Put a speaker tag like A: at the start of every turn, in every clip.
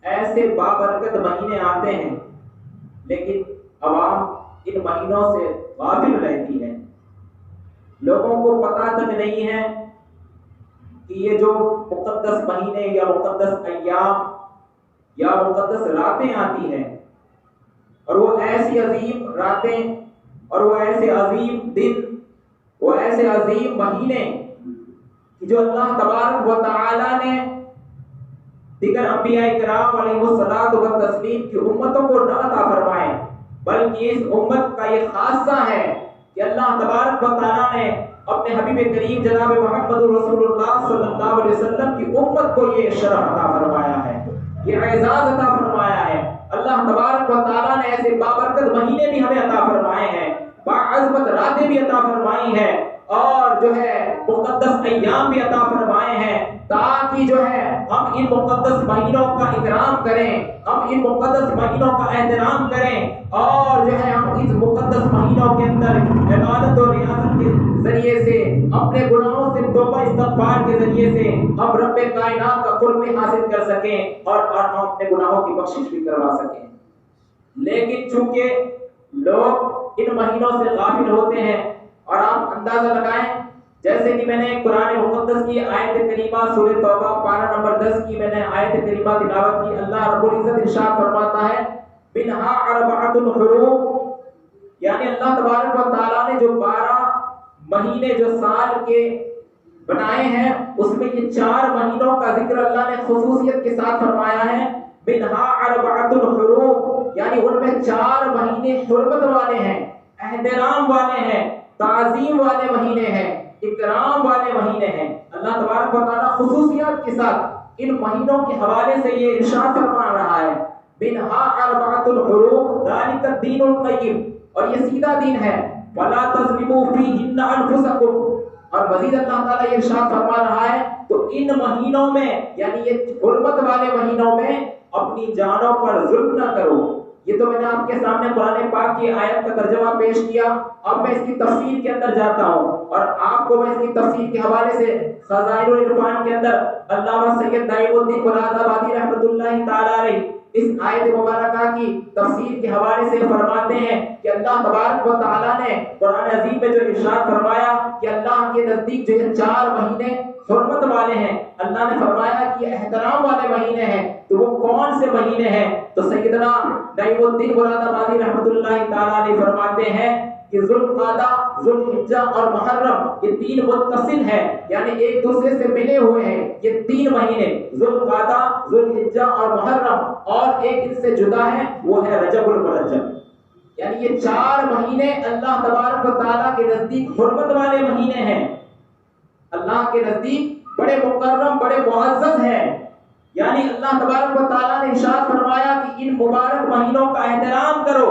A: ایسے بابرکت مہینے آتے ہیں لیکن عوام ان مہینوں سے غافل رہتی ہے. لوگوں کو پتہ تک نہیں ہے کہ یہ جو مقدس مہینے یا مقدس ایام یا مقدس راتیں آتی ہیں، اور وہ ایسی عظیم راتیں اور وہ ایسے عظیم دن، وہ ایسے عظیم مہینے کہ جو اللہ تبارک و تعالی نے دیگر انبیاء کرام علیہ الصلوۃ والتسلیم کی امتوں کو نہ عطا فرمائے، بلکہ اس امت کا یہ خاصہ ہے کہ اللہ تبارک و تعالی نے اپنے حبیب کریم جناب محمد رسول اللہ صلی اللہ علیہ وسلم کی امت کو یہ شرف عطا فرمایا ہے، یہ اعزاز عطا فرمایا ہے. اللہ تبارک و تعالی نے ایسے بابرکت مہینے بھی ہمیں عطا فرمائے ہیں، باعظمت راتیں بھی عطا فرمائی ہیں، اور جو ہے مقدس ایام بھی عطا فرمائے ہیں، تاکہ جو ہے ہم ان مقدس مہینوں کا اکرام کریں، ہم ان مقدس مہینوں کا احترام کریں، اور جو ہے ہم اس مقدس مہینوں کے اندر عبادت و ریاضت کے ذریعے سے، اپنے گناہوں سے توبہ استغفار کے ذریعے سے ہم رب کائنات کا قرب حاصل کر سکیں اور ہم اپنے گناہوں کی بخشش بھی کروا سکیں. لیکن چونکہ لوگ ان مہینوں سے غافل ہوتے ہیں، اور آپ اندازہ لگائیں جیسے کہ میں نے قرآن مقدس کی آیت کریمہ سورہ توبہ پارہ نمبر 10 کی میں نے آیت کریمہ تلاوت کی. اللہ رب العزت ارشاد فرماتا ہے منہا اربعۃ حرم، یعنی اللہ تبارک و تعالیٰ نے جو 12 مہینے جو سال کے بنائے ہیں، اس میں یہ 4 مہینوں کا ذکر اللہ نے خصوصیت کے ساتھ فرمایا ہے. منہا اربعۃ حرم، یعنی ان میں 4 مہینے حرمت والے ہیں، احترام والے ہیں، تعظیم والے مہینے ہیں، اکرام والے مہینے ہیں. اللہ تبارک و تعالیٰ خصوصیات کے ساتھ ان مہینوں کے حوالے سے یہ ارشاد فرما رہا ہے منہا اربعۃ الحرم ذالک الدین القیم، اور یہ سیدھا دین ہے. ولا تظلموا فیہن انفسکم، اور مزید اللہ تعالیٰ یہ ارشاد فرما رہا ہے تو ان مہینوں میں، یعنی یہ حرمت والے مہینوں میں اپنی جانوں پر ظلم نہ کرو. یہ تو میں نے آپ کے سامنے قرآن پاک کی آیت کا ترجمہ پیش کیا. اب میں اس کی تفسیر کے اندر جاتا ہوں، اور آپ کو میں اس کی تفسیر کے حوالے سے خزائن العرفان کے اندر علامہ سید نعیم الدین مراد آبادی رحمۃ اللہ تعالی علیہ اس آیت مبارکہ کی تفسیر کے حوالے سے فرماتے ہیں کہ اللہ تبارک و تعالیٰ نے قرآن عظیم میں جو ارشاد فرمایا کہ اللہ کے نزدیک جو یہ 4 مہینے حرمت والے ہیں، اللہ نے فرمایا کہ یہ احترام والے مہینے ہیں، تو وہ کون سے مہینے ہیں؟ تو سیدنا نعیم الدین مراد آبادی رحمۃ اللہ تعالی علیہ فرماتے ہیں کہ ذوالقعدہ، ذوالحجہ اور محرم یہ 3 متصل ہیں، یعنی ایک دوسرے سے ملے ہوئے ہیں. یہ 3 مہینے ذوالقعدہ، ذوالحجہ اور محرم، اور ایک ان سے جدا ہے وہ ہے رجب المرجب. یعنی یہ 4 مہینے اللہ تبارک و تعالیٰ کے نزدیک حرمت والے مہینے ہیں، اللہ کے نزدیک بڑے مکرم، بڑے معزز ہیں. یعنی اللہ تبارک و تعالیٰ نے ارشاد فرمایا کہ ان مبارک مہینوں کا احترام کرو،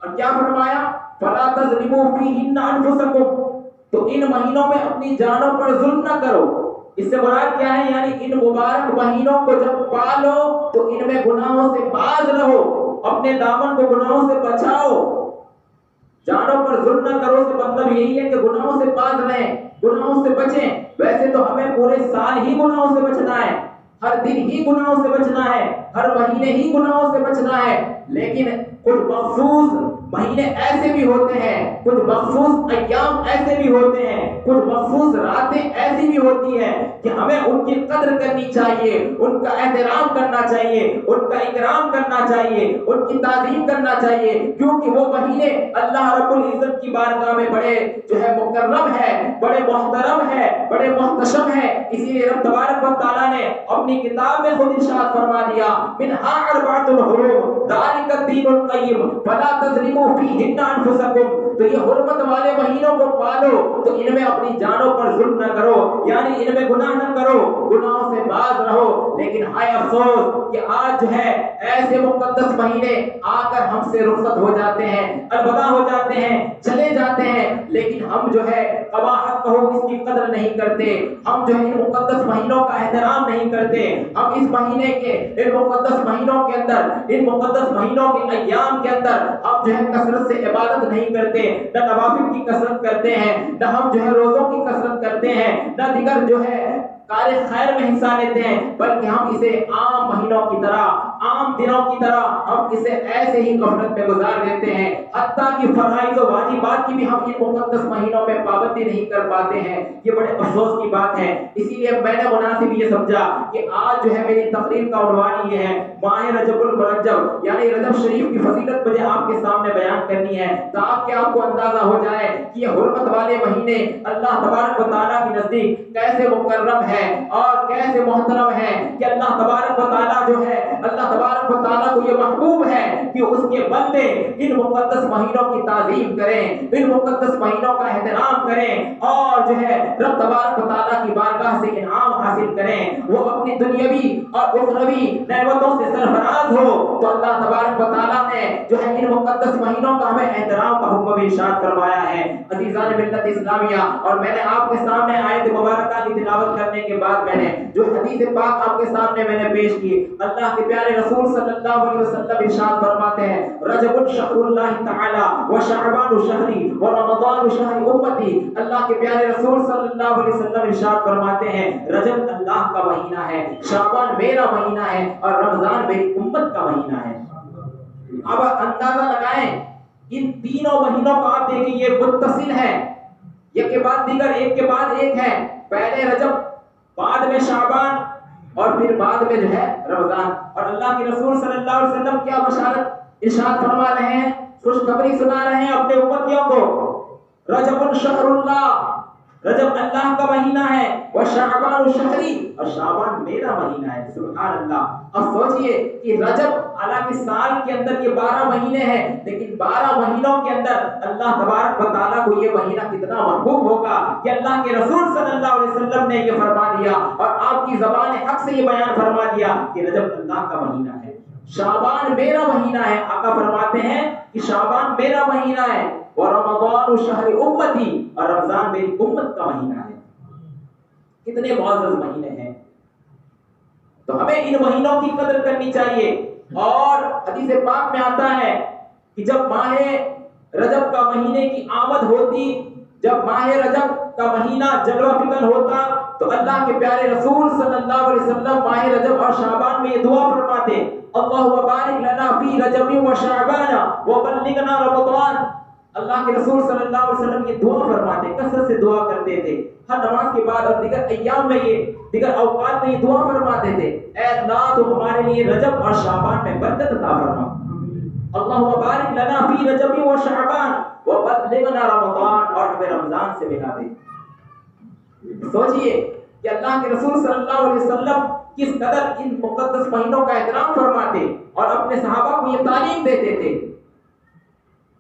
A: اور کیا فرمایا فلا تظلموا فیہن انفسکم، تو ان مہینوں میں اپنی جانوں پر ظلم نہ کرو. اس سے مراد کیا ہے؟ یعنی ان مبارک مہینوں کو جب پالو تو ان میں گناہوں سے باز رہو، اپنے دامن کو گناہوں سے بچاؤ. جانوں پر ظلم نہ کرو سے مطلب یہی ہے کہ گناہوں سے باز رہیں، گناہوں سے بچیں. ویسے تو ہمیں پورے سال ہی گناہوں سے بچنا ہے، ہر دن ہی گناہوں سے بچنا ہے، ہر مہینے ہی گناہوں سے بچنا ہے، لیکن کچھ مخصوص مہینے ایسے بھی ہوتے ہیں، کچھ مخصوص ایام ایسے بھی ہوتے ہیں، کچھ مخصوص راتیں ایسی بھی ہوتی ہیں کہ ہمیں ان کی قدر کرنی چاہیے، ان کا احترام کرنا چاہیے، ان کا اکرام کرنا چاہیے، ان کی تعظیم کرنا چاہیے، کیونکہ وہ مہینے اللہ رب العزت کی بارگاہ میں بڑے جو ہے مکرم ہے، بڑے محترم ہے، بڑے محتشم ہے. اسی لیے رب تبارک و تعالیٰ نے اپنی کتاب میں خود ارشاد فرما دیا منہا اربعۃ الحرم ذالک الدین القیم فلا تظلموا فیہن انفسکم، تو یہ حرمت والے مہینوں کو پالو تو ان میں اپنی جانوں پر ظلم نہ کرو، یعنی ان میں گناہ نہ کرو، گناہوں سے باز رہو. لیکن ہائے افسوس کہ آج جو ہے ایسے مقدس مہینے آ کر ہم سے رخصت ہو جاتے ہیں، الوداع ہو جاتے ہیں، چلے جاتے ہیں، لیکن ہم جو ہے قباحت کہو اس کی قدر نہیں کرتے، ہم جو ہے ان مقدس مہینوں کا احترام نہیں کرتے. ہم اس مہینے کے ان مقدس مہینوں کے اندر، ان مقدس مہینوں کے ایام کے اندر ہم جو ہے کثرت سے عبادت نہیں کرتے، نہ نوافل کی کثرت کرتے ہیں، نہ ہم جو ہے روزوں کی کثرت کرتے ہیں، نہ دیگر جو ہے کار خیر میں حصہ لیتے ہیں، بلکہ ہم اسے عام مہینوں کی طرح، عام دنوں کی طرح ہم اسے ایسے ہی غفلت میں گزار دیتے ہیں، حتیٰ کہ فرائض و واجبات کی بھی ہم ان مقدس مہینوں میں پابندی نہیں کر پاتے ہیں۔ یہ بڑے افسوس کی بات ہے۔ اسی لیے میں نے مناسب یہ سمجھا کہ آج جو ہے میری تقریر کا عنوان یہ ہے ماہ رجب المرجب، یعنی رجب شریف کی فضیلت مجھے آپ کے سامنے بیان کرنی ہے، تاکہ آپ کو اندازہ ہو جائے کہ یہ حرمت والے مہینے اللہ تبارک و تعالیٰ کے نزدیک کیسے مکرم ہے اور کیسے محترم ہے، کہ اللہ تبارک و تعالیٰ جو ہے، اللہ تبارک و تعالیٰ کو یہ محبوب ہے کہ اس کے بندے ان مقدس مہینوں کی تعظیم کریں، ان مقدس مہینوں کا احترام کریں، اور جو ہے رب تبارک و تعالیٰ کی بارگاہ سے انعام حاصل کریں، وہ اپنی دنیاوی اور اخروی نعمتوں سے سرفراز ہو۔ تو اللہ تبارک و تعالیٰ نے جو ہے ان مقدس مہینوں کا ہمیں احترام کا حکم بھی ارشاد فرمایا ہے۔ عزیزان ملت اسلامیہ، اور میں نے آپ کے سامنے آیت مبارکہ کی تلاوت کرنے کے بعد میں نے جو حدیث پاک آپ کے سامنے میں نے پیش کی، اللہ کے پیارے رسول صلی اللہ علیہ وسلم ارشاد فرماتے ہیں رجب شہر اللہ تعالی و شعبان شہری و رمضان شہر امتی۔ اللہ کے پیارے رسول صلی اللہ علیہ وسلم ارشاد فرماتے ہیں رجب اللہ کا مہینہ ہے، شعبان میرا مہینہ ہے، اور رمضان میری امت کا مہینہ ہے۔ اب اندازہ لگائیں ان تینوں مہینوں کا، آپ دیکھیں یہ متصل ہے، ایک کے بعد دیگر، ایک کے بعد ایک ہے، پہلے رجب، بعد میں شعبان، اور پھر بعد میں جو ہے رمضان۔ اور اللہ کے رسول صلی اللہ علیہ وسلم کیا بشارت ارشاد فرما رہے ہیں، خوشخبری سنا رہے ہیں اپنے امتیوں کو، رجب شہر اللہ، رجب اللہ کا مہینہ ہے، وہ شعبان شہری، اور شعبان میرا مہینہ ہے۔ سبحان اللہ۔ اب سوچئے کہ رجب حالانکہ سال کے اندر یہ 12 مہینے ہیں، لیکن 12 مہینوں کے اندر اللہ تبارک و تعالیٰ کو یہ مہینہ کتنا محبوب ہوگا کہ اللہ کے رسول صلی اللہ علیہ وسلم نے یہ فرما دیا، اور آپ کی زبان حق سے یہ بیان فرما دیا کہ رجب اللہ کا مہینہ ہے، شعبان میرا مہینہ ہے۔ آقا فرماتے ہیں کہ شعبان میرا مہینہ ہے، اور رمضان شہر امتی، اور رمضان میری امت کا مہینہ ہے۔ کتنے معزز مہینے ہیں، تو ہمیں ان مہینوں کی قدر کرنی چاہیے۔ اور حدیث پاک میں آتا ہے کہ جب ماہ رجب کا مہینے کی آمد ہوتی، جب ماہ رجب کا مہینہ جلوہ فکن ہوتا، تو اللہ کے پیارے رسول صلی اللہ علیہ وسلم ماہ رجب اور شعبان میں یہ دعا فرماتے اللہم بارک لنا فی رجب و شعبان وبلغنا رمضان۔ اللہ کے رسول صلی اللہ علیہ وسلم یہ دعا فرماتے، کثرت سے دعا کرتے تھے، ہر نماز کے بعد اور دیگر ایام میں، یہ دیگر اوقات میں یہ دعا فرماتے تھے، اے اللہ تو ہمارے لیے رجب اور شعبان میں برکت عطا فرما، اللہم بارک لنا فی رجب و شعبان وبلغنا رمضان، اور ہمیں رمضان سے ملا دے۔ سوچئے کہ اللہ کے رسول صلی اللہ علیہ وسلم کس قدر ان مقدس مہینوں کا احترام فرماتے اور اپنے صحابہ کو یہ تعلیم دیتے تھے،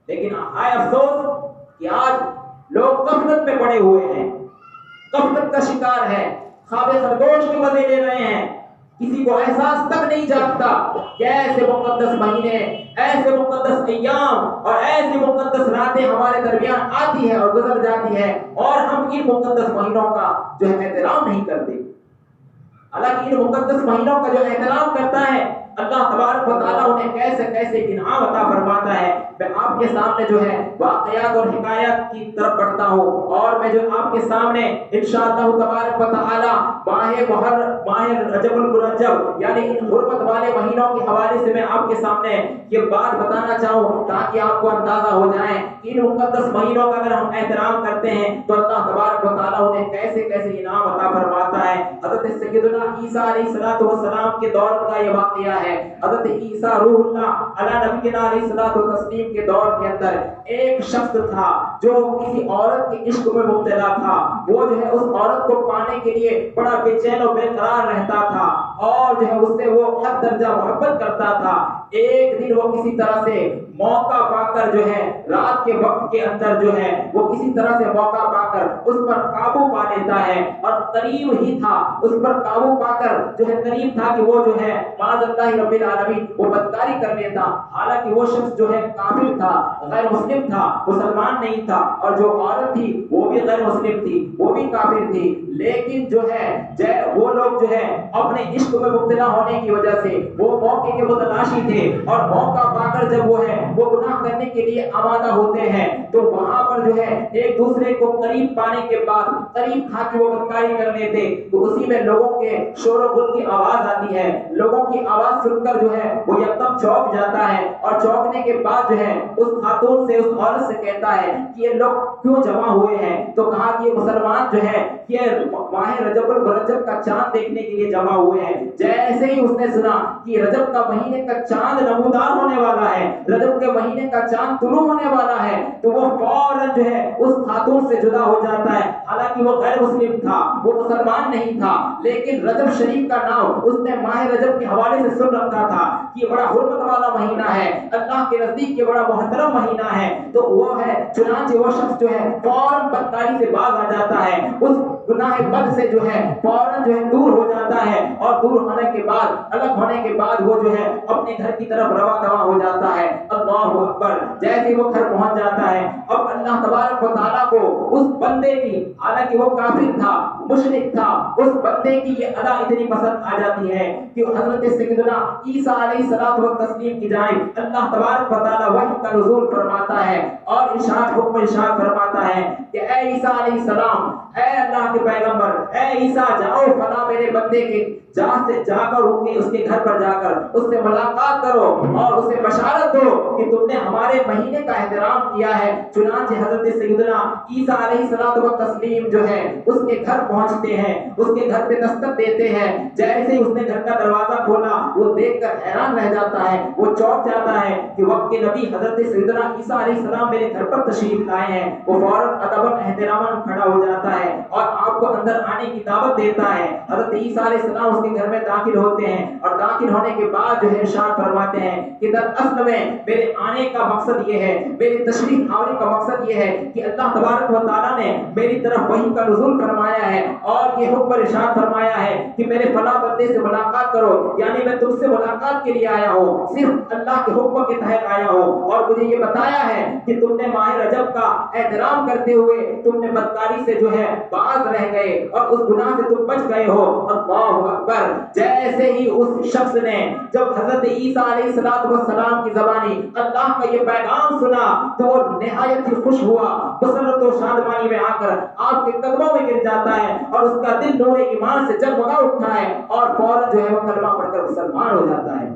A: لیکن ہائے افسوس کہ آج لوگ غفلت میں پڑے ہوئے ہیں، غفلت کا شکار ہے، خواب خرگوش کے مزے لے رہے ہیں، کسی کو احساس تک نہیں جاتا کہ ایسے مقدس مہینے، ایسے مقدس ایام اور ایسی مقدس راتیں ہمارے درمیان آتی ہے اور گزر جاتی ہے، اور ہم ان مقدس مہینوں کا جو ہے احترام نہیں کرتے۔ حالانکہ ان مقدس مہینوں کا جو احترام کرتا ہے اللہ تبارک و تعالیٰ انہیں کیسے کیسے انعام عطا فرماتا ہے۔ میں آپ کے سامنے جو ہے واقعات اور حکایات کی طرف بڑھتا ہوں، اور میں جو آپ کے سامنے انشاءاللہ تبارک و تعالیٰ ماہ رجب المرجب یعنی ان حرمت والے مہینوں کے حوالے سے میں آپ کے سامنے یہ بات بتانا چاہوں، تاکہ آپ کو اندازہ ہو جائے کہ ان مقدس مہینوں کا اگر ہم احترام کرتے ہیں تو اللہ تبارک و تعالیٰ انہیں کیسے کیسے انعام عطا فرماتا ہے۔ حضرت سیدنا عیسیٰ علیہ السلام کے دور کا یہ واقعہ ہے۔ حضرت عیسیٰ روح اللہ علی نبینا علیہ الصلوۃ والتسلیم کے دور کے اندر ایک شخص تھا جو کسی عورت کے عشق میں مبتلا تھا، وہ جو ہے اس عورت کو پانے کے لیے بڑا بے چین و بے قرار رہتا تھا، اور جو ہے اس سے وہ حد درجہ محبت کرتا تھا۔ ایک دن وہ کسی طرح سے موقع پا کر جو ہے رات کے وقت کے اندر جو ہے وہ کسی طرح سے موقع پا کر اس پر قابو پا لیتا ہے، اور قریب ہی تھا اس پر قابو پا کر جو ہے قریب تھا کہ وہ جو ہے معاذ اللہ رب العالمین وہ بدکاری کر لیتا۔ حالانکہ وہ شخص جو ہے کافر تھا، غیر مسلم تھا، مسلمان نہیں تھا، اور جو عورت تھی وہ بھی غیر مسلم تھی، وہ بھی کافر تھی، لیکن جو ہے وہ لوگ جو ہے اپنے عشق میں مبتلا ہونے کی وجہ سے وہ موقع کے متلاشی تھے، اور موقع پا کر جب وہ ہے وہ گناہ کرنے کے لیے آمادہ ہوتے ہیں، تو وہاں پر جو ہے ایک دوسرے کو قریب پانے کے بعد قریب کھا کے وہ بدکاری کر لیتے، تو اسی میں لوگوں کے شور و غل کی آواز آتی ہے، لوگوں کی آواز سن کر جو ہے وہ یکدم چونک جاتا ہے، اور چونکنے کے بعد جو ہے اس خاتون سے، اس عورت سے کہتا ہے کہ یہ لوگ کیوں جمع ہوئے ہیں؟ تو کہا کہ یہ مسلمان جو ہے یہ ماہ رجب المرجب کا چاند دیکھنے کے لیے جمع ہوئے ہیں۔ جیسے ہی اس نے سنا کہ رجب کا مہینے کا چاند نمودار ہونے والا ہے، رجب کے مہینے کا چاند طلوع ہونے والا ہے، تو وہ فوراً جو ہے اس خاتون سے جدا ہو جاتا ہے۔ حالانکہ وہ غیر مسلم تھا، وہ مسلمان نہیں تھا، لیکن رجب شریف کا نام اس نے ماہ رجب کے حوالے سے سن رکھا تھا کہ یہ بڑا حرمت والا مہینہ ہے، اللہ کے نزدیک یہ بڑا محترم مہینہ ہے، تو وہ ہے چنانچہ وہ شخص جو ہے فوراً بدکاری سے باز آ جاتا ہے، اس گناہ بد سے جو ہے فوراً جو ہے دور ہو جاتا ہے، اور دور ہونے کے بعد، الگ ہونے کے بعد وہ جو ہے اپنے گھر کی طرف رواں دواں ہو جاتا ہے۔ اللہ اکبر! جیسے وہ گھر پہنچ جاتا ہے، اب اللہ تبارک و تعالیٰ کو اس بندے کی، حالانکہ وہ کافر تھا، مشرک تھا، اس بندے کی یہ ادا اتنی پسند آ جاتی ہے کہ حضرت سیدنا عیسیٰ علیہ الصلوۃ والتسلیم کی جانب اللہ تبارک و تعالیٰ وحی کا نزول فرماتا ہے، اور حکم ارشاد فرماتا ہے کہ اے عیسیٰ علیہ السلام، اے اللہ کے پیغمبر، اے عیسیٰ جاؤ فلاں میرے بندے کے جا کر اس کے گھر پر جا کر اس سے ملاقات کرو اور اسے بشارت دو کہ تم نے ہمارے مہینے کا احترام کیا ہے۔ چنانچہ حضرت سیدنا عیسیٰ علیہ الصلوۃ والتسلیم جو ہے اس کے گھر پہنچتے ہیں، اس کے گھر پہ دستک دیتے ہیں، جیسے ہی اس نے گھر کا دروازہ کھولا وہ دیکھ کر حیران رہ جاتا ہے، وہ چونک جاتا ہے کہ وقت کے نبی حضرت سیدنا عیسیٰ علیہ السلام میرے گھر پر تشریف لائے ہیں۔ وہ فوراً ادباً احتراماً کھڑا ہو جاتا ہے اور آپ کو اندر آنے کی دعوت دیتا ہے۔ حضرت عیسیٰ علیہ السلام اس کے گھر میں داخل ہوتے ہیں، اور داخل ہونے کے بعد جو ہے ارشاد فرماتے ہیں کہ دراصل میں میرے آنے کا مقصد یہ ہے، میرے تشریف آنے کا مقصد یہ ہے کہ اللہ تبارک و تعالیٰ نے میری طرف وحی کا نزول فرمایا ہے، اور یہ حکم ارشاد فرمایا ہے کہ میرے فلاں بندے سے ملاقات کرو، یعنی میں تم سے ملاقات کے لیے آیا ہوں، صرف اللہ کے حکم کے تحت آیا ہوں، اور مجھے یہ بتایا ہے کہ تم نے ماہ رجب کا احترام کرتے ہوئے تم نے بدکاری سے جو ہے باز رہ گئے اور اس گناہ سے تم بچ گئے ہو۔ اللہ اکبر! جیسے ہی اس شخص نے جب حضرت عیسیٰ علیہ السلام کی زبانی اللہ کا یہ پیغام سنا تو وہ نہایت ہی خوش ہوا، مسرت و شادمانی میں آ کر آپ کے قدموں میں گر جاتا ہے، اور اس کا دل نور ایمان سے جگمگا اٹھتا ہے، اور فوراً جو ہے وہ کلمہ پڑھ کر مسلمان ہو جاتا ہے۔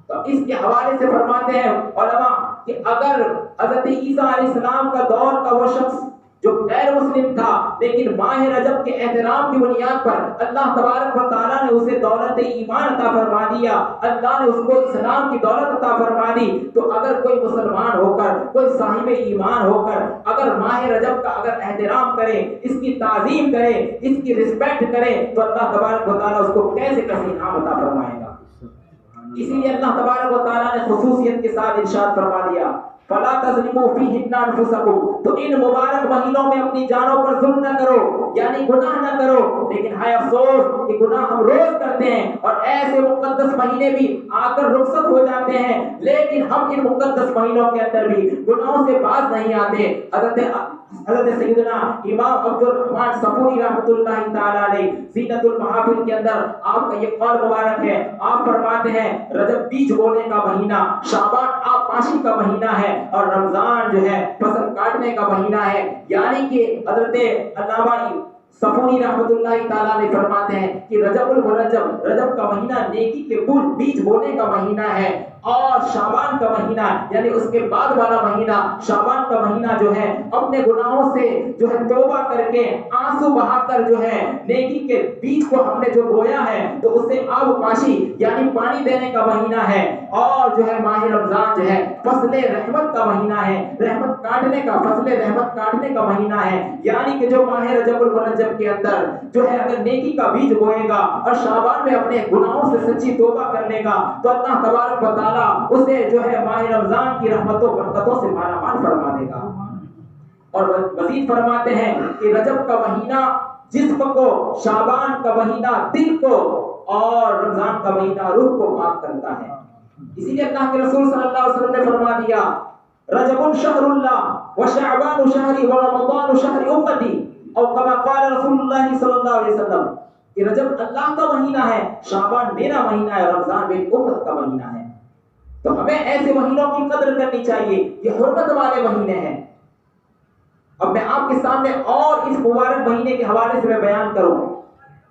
A: تو اس کے حوالے سے فرماتے ہیں علماء کہ اگر حضرت عیسیٰ علیہ السلام کا دور کا وہ شخص جو غیر مسلم تھا لیکن ماہ رجب کے احترام کی بنیاد پر اللہ تبارک و تعالیٰ نے اسے دولت ایمان عطا فرما دیا، اللہ نے اس کو اسلام کی دولت عطا فرما دی، تو اگر کوئی مسلمان ہو کر، کوئی صاحب ایمان ہو کر اگر ماہ رجب کا اگر احترام کرے، اس کی تعظیم کرے، اس کی رسپیکٹ کرے، تو اللہ تبارک و تعالیٰ اس کو کیسے کسی انعام عطا فرمائے گا۔ اسی لیے اللہ تبارک و تعالیٰ نے خصوصیت کے ساتھ ارشاد فرما دیا فَلَا تَظْلِمُوا فِيهِنَّ أَنفُسَكُمْ، تو ان مبارک مہینوں میں اپنی جانوں پر ظلم نہ کرو، یعنی گناہ نہ کرو۔ لیکن ہے افسوس کہ گناہ ہم روز کرتے ہیں، اور ایسے مقدس مہینے بھی آ کر رخصت ہو جاتے ہیں، لیکن ہم ان مقدس مہینوں کے اندر بھی گناہوں سے باز نہیں آتے۔ حضرت سیدنا امام عبد الرحمن صفوری رحمۃ اللہ تعالی علیہ زینت المحافل کے اندر آپ کا یہ قول مبارک ہے، آپ فرماتے ہیں رجب بیج بونے کا مہینہ، شعبان آب پاشی کا مہینہ ہے، اور رمضان جو ہے فصل کاٹنے کا مہینہ ہے۔ یعنی کہ حضرت علامہ صفوری رحمۃ اللہ تعالیٰ نے فرماتے ہیں کہ رجب المرجب، رجب کا مہینہ نیکی کے بیج بونے کا مہینہ ہے، اور شعبان کا مہینہ یعنی اس کے بعد والا مہینہ شعبان کا مہینہ جو ہے اپنے گناہوں سے جو ہے توبہ کر کے آنسو بہا کر جو ہے نیکی کے بیج کو ہم نے جو بویا ہے تو اسے آب پاشی یعنی پانی دینے کا مہینہ ہے۔ اور جو ہے ماہ رمضان جو ہے فصل رحمت کا مہینہ ہے، رحمت کاٹنے کا، فصل رحمت کاٹنے کا مہینہ ہے۔ یعنی کہ جو ماہ رجب المرجب کے اندر جو ہے اگر نیکی کا بیج بوئے گا اور شعبان میں اپنے گناہوں سے سچی توبہ کر لے گا تو اللہ تبارک و تعالیٰ اسے جو ہے ماہ رمضان کی رحمتوں برکتوں سے مالا مال فرما دے گا۔ اور مزید فرماتے ہیں کہ رجب کا مہینہ جسم کو، شعبان کا مہینہ دل کو، اور رمضان کا مہینہ روح کو پاک کرتا ہے۔ اسی لیے اللہ کے رسول صلی اللہ علیہ وسلم نے فرما دیا رجب شہر اللہ وشعبان شہری ورمضان شہر امتی، اور کما قال رسول اللہ صلی اللہ علیہ وسلم کہ رجب اللہ کا مہینہ ہے، شعبان میرا مہینہ ہے، رمضان میری امت کا مہینہ ہے۔ تو ہمیں ایسے مہینوں کی قدر کرنی چاہیے، یہ حرمت والے مہینے ہیں۔ اب میں آپ کے سامنے اور اس مبارک مہینے کے حوالے سے میں بیان کروں۔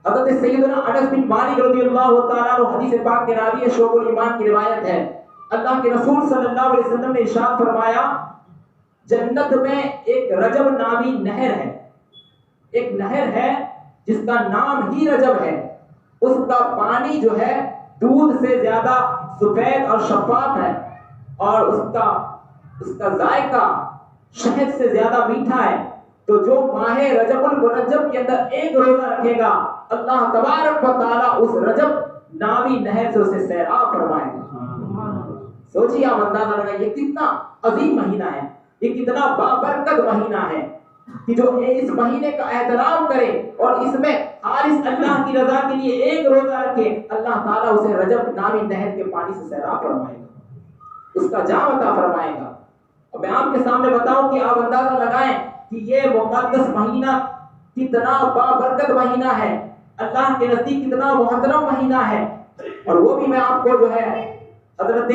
A: حضرت سیدنا انس بن مالک رضی اللہ تعالیٰ عنہ حدیث پاک کے راوی شعب الایمان کی روایت ہے، اللہ کے رسول صلی اللہ علیہ وسلم نے ارشاد فرمایا، جنت میں ایک رجب نامی نہر ہے، ایک نہر ہے جس کا نام ہی رجب ہے، اس کا پانی جو ہے دودھ سے زیادہ سفید اور شفاف ہے، اور اس کا ذائقہ شہد سے زیادہ میٹھا ہے۔ تو جو ماہ رجب المرجب کے اندر ایک روزہ رکھے گا، اللہ تبارک و تعالیٰ اس رجب نامی نہر سے اسے سیراب فرمائے گا۔ سوچیے آپ اندازہ لگائیے یہ کتنا عظیم مہینہ ہے، یہ کتنا بابرکت مہینہ ہے کہ جو اس مہینے کا احترام کرے اور اس میں خالص اللہ کی رضا کے لیے ایک روزہ رکھے، اللہ تعالیٰ اسے رجب نامی نہر کے پانی سے سیراب فرمائے گا، اس کا جام عطا فرمائے گا۔ اور میں آپ کے سامنے بتاؤں کہ آپ اندازہ لگائیں کہ یہ مقدس مہینہ کتنا بابرکت مہینہ ہے، اللہ کے نزدیک کتنا محترم مہینہ ہے۔ اور وہ بھی میں آپ کو جو ہے حضرت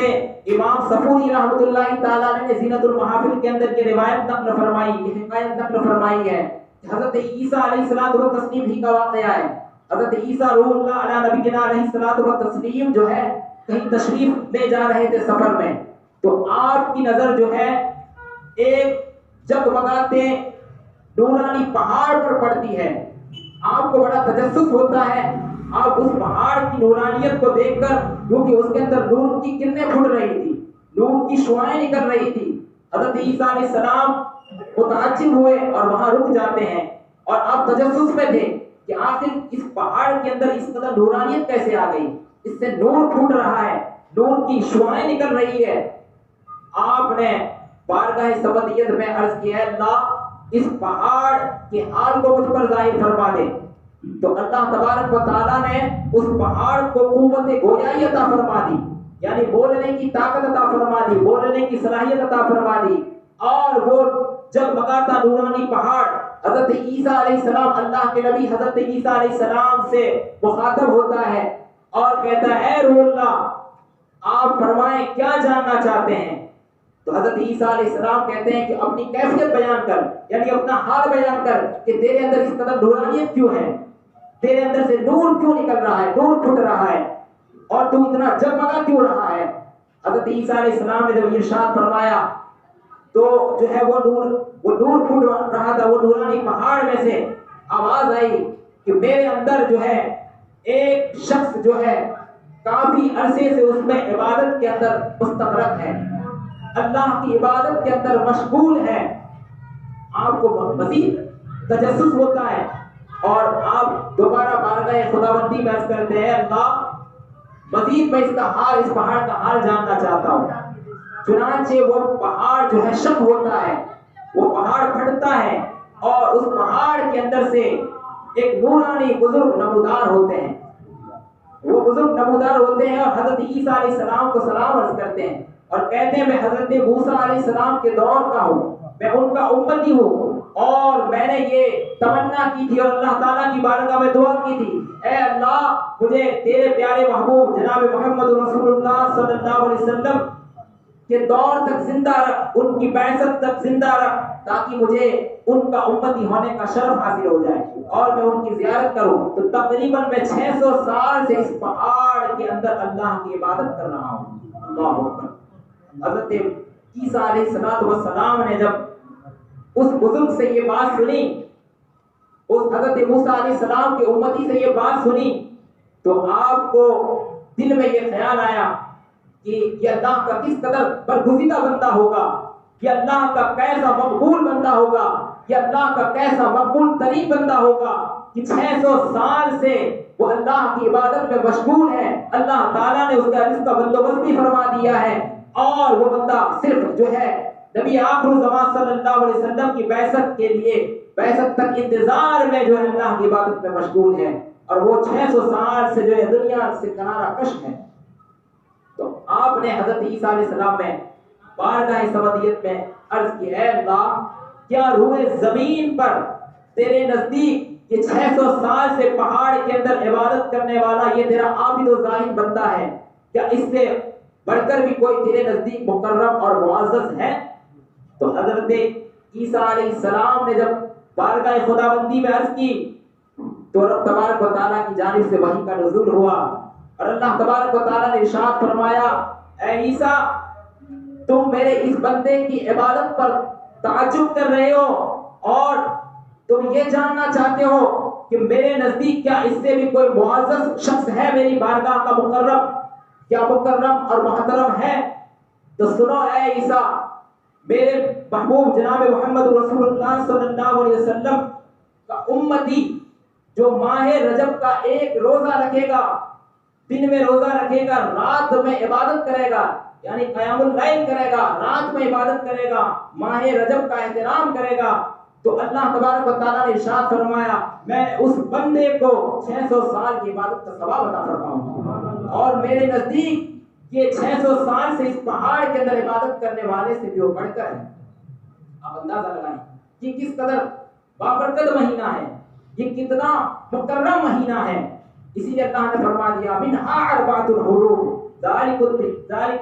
A: امام صفوری رحمۃ اللہ تعالیٰ نے زینت المحافل کے اندر کی روایت نقل فرمائی، یہ حکایت نقل فرمائی ہے کہ حضرت عیسیٰ علیہ الصلوۃ والتسلیم ہی کا واقعہ ہے۔ حضرت عیسیٰ روح اللہ علیہ نبینا علیہ الصلوۃ والتسلیم جو ہے کہیں تشریف لے جا رہے تھے سفر میں، تو آپ کی نظر جو ہے ایک جگمگاتے نورانی پہاڑ پر پڑتی ہے۔ آپ کو بڑا تجسس ہوتا ہے، آپ اس پہاڑ کی نورانیت کو دیکھ کر، کیونکہ اس کے اندر نور کی کرنیں پھوٹ رہی تھی، نور کی شعائیں نکل رہی تھی۔ حضرت عیسیٰ علیہ السلام متعجب ہوئے اور وہاں رک جاتے ہیں، اور آپ تجسس میں تھے کہ آخر اس پہاڑ کے اندر اس قدر نورانیت کیسے آ گئی، اس سے نور پھوٹ رہا ہے، نور کی شعائیں نکل رہی ہے۔ آپ نے بارگاہ سمدیت میں عرض کیا، اللہ اس پہاڑ کے حال کو مجھ پر ظاہر فرما دے۔ تو اللہ تبارک و تعالیٰ نے اس پہاڑ کو قوت گویائی عطا فرما دی، یعنی بولنے کی طاقت عطا فرما دی، بولنے کی صلاحیت عطا فرما دی، اور وہ جگمگاتا نورانی پہاڑ حضرت عیسیٰ علیہ السلام، اللہ کے نبی حضرت عیسیٰ علیہ السلام سے مخاطب ہوتا ہے اور کہتا ہے، اے روح اللہ، آپ فرمائیں کیا جاننا چاہتے ہیں؟ تو حضرت عیسیٰ علیہ السلام کہتے ہیں کہ اپنی کیفیت بیان کر، یعنی اپنا حال بیان کر کہ تیرے اندر اس قدر نورانیت کیوں ہے، تیرے اندر سے نور کیوں نکل رہا ہے، نور پھٹ رہا ہے، اور تو اتنا جگمگا کیوں رہا ہے۔ حضرت عیسیٰ علیہ السلام نے جب ارشاد فرمایا تو جو ہے وہ نور پھٹ رہا تھا، وہ نورانی پہاڑ میں سے آواز آئی کہ میرے اندر جو ہے ایک شخص جو ہے کافی عرصے سے اس میں عبادت کے اندر مستغرق ہے، اللہ کی عبادت کے اندر مشغول ہے۔ آپ کو مزید تجسس ہوتا ہے اور آپ دوبارہ بارگاہ خداوندی میں عرض کرتے ہیں، اللہ مزید میں اس پہاڑ کا حال جاننا چاہتا ہوں۔ چنانچہ وہ پہاڑ جو ہے شک ہوتا ہے، وہ پہاڑ پھٹتا ہے، اور اس پہاڑ کے اندر سے ایک نورانی بزرگ نمودار ہوتے ہیں، وہ بزرگ نمودار ہوتے ہیں اور حضرت عیسیٰ علیہ السلام کو سلام عرض کرتے ہیں اور کہتے ہیں، میں حضرت موسیٰ علیہ السلام کے دور کا ہوں، میں ان کا امتی ہوں، اور میں نے یہ تمنا کی تھی اور اللہ تعالیٰ کی بارگاہ میں دعا کی تھی، اے اللہ مجھے تیرے پیارے محبوب جناب محمد رسول اللہ صلی اللہ علیہ وسلم کے دور تک زندہ رکھ، ان کی بعثت تک زندہ رکھ، تاکہ مجھے ان کا امتی ہونے کا شرف حاصل ہو جائے اور میں ان کی زیارت کروں۔ تو تقریباً میں 600 سال سے اس پہاڑ کے اندر اللہ کی عبادت کر رہا ہوں۔ اللہ اکبر۔ حضرت عیسیٰ علیہ السلام نے جب اس بزرگ سے یہ بات سنی، اس حضرت موسیٰ علیہ السلام کے امتی سے یہ بات سنی، تو آپ کو دل میں یہ خیال آیا کہ یہ اللہ کا کس قدر برگزیدہ بندہ ہوگا، یہ اللہ کا کیسا مقبول بندہ ہوگا، یہ اللہ کا کیسا مقبول ترین بندہ ہوگا کہ 600 سال سے وہ اللہ کی عبادت میں مشغول ہے، اللہ تعالیٰ نے اس کا رزق کا بندوبست بھی فرما دیا ہے، اور وہ بندہ صرف جو ہے نبی آخر الزمان صلی اللہ علیہ وسلم کی بعثت کے لیے، بعثت تک انتظار میں جو ہے اللہ کی عبادت میں مشغول ہے، اور وہ 600 سال سے جو ہے دنیا سے کنارہ کش ہے۔ تو آپ نے حضرت عیسیٰ علیہ السلام میں بارگاہ سمدیت میں عرض کی، اے اللہ کیا روئے زمین پر تیرے نزدیک یہ 600 سال سے پہاڑ کے اندر عبادت کرنے والا یہ تیرا عابد و زاہد بندہ ہے، کیا اس سے بڑھ کر بھی کوئی تیرے نزدیک مکرم اور معزز ہے؟ تو حضرت عیسیٰ علیہ السلام نے جب بارگاہ خداوندی میں عرض کی تو رب تبارک و تعالیٰ کی جانب سے وحی کا نزول ہوا اور اللہ تبارک و تعالیٰ نے ارشاد فرمایا اے عیسیٰ تم میرے اس بندے کی عبادت پر تعجب کر رہے ہو اور تم یہ جاننا چاہتے ہو کہ میرے نزدیک کیا اس سے بھی کوئی معزز شخص ہے میری بارگاہ کا مکرم، کیا مکرم اور محترم ہے؟ تو سنو اے عیسیٰ، میرے محبوب جناب محمد رسول اللہ صلی اللہ علیہ وسلم کا امتی جو ماہ رجب کا ایک روزہ رکھے گا، دن میں روزہ رکھے گا، رات میں عبادت کرے گا، یعنی قیام اللیل کرے گا، رات میں عبادت کرے گا، ماہ رجب کا احترام کرے گا، تو اللہ تبارک و تعالیٰ نے ارشاد فرمایا میں اس بندے کو 600 سال کی عبادت کا ثواب عطا فرماؤں گا، اور میرے نزدیک یہ 600 سال سے اس پہاڑ کے اندر عبادت کرنے والے سے بھی وہ بڑھ کر ہے۔ آپ اندازہ لگائیں یہ کس قدر بابرکت مہینہ ہے، یہ کتنا مکرم مہینہ ہے۔ اسی لیے اللہ نے فرما دیا منہا اربعۃ الحرم ذالک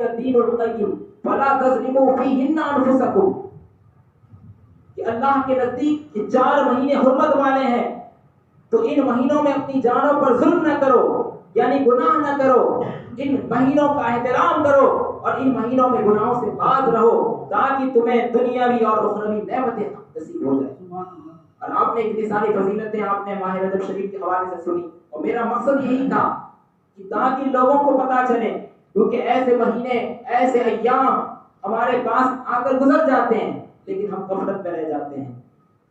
A: الدین القیم فلا تظلموا فیہن انفسکم، کہ اللہ کے نزدیک یہ 4 مہینے حرمت والے ہیں، تو ان مہینوں میں اپنی جانوں پر ظلم نہ کرو، یعنی گناہ نہ کرو، ان مہینوں کا احترام کرو اور ان مہینوں میں گناہوں سے باز رہو تاکہ تمہیں دنیاوی اور اخروی نعمتیں نصیب ہو جائیں۔ اور آپ نے اتنی ساری فضیلتیں آپ نے ماہ رجب شریف کے حوالے سے سنی، اور میرا مقصد یہی تھا کہ تاکہ لوگوں کو پتہ چلے، کیونکہ ایسے مہینے ایسے ایام ہمارے پاس آ کر گزر جاتے ہیں لیکن ہم غفلت میں رہ جاتے ہیں۔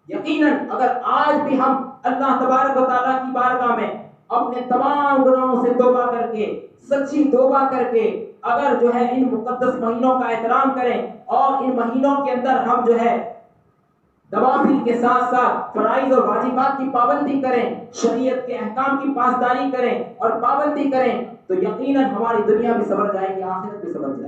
A: یقیناً اگر آج بھی ہم اللہ تبارک و تعالیٰ کی بارگاہ میں اپنے تمام گناہوں سے توبہ کر کے، سچی توبہ کر کے اگر جو ہے ان مقدس مہینوں کا احترام کریں اور ان مہینوں کے اندر ہم جو ہے نوافل کے ساتھ ساتھ فرائض اور واجبات کی پابندی کریں، شریعت کے احکام کی پاسداری کریں اور پابندی کریں، تو یقیناً ہماری دنیا بھی سنور جائے گی، آخرت بھی سنور جائے گی۔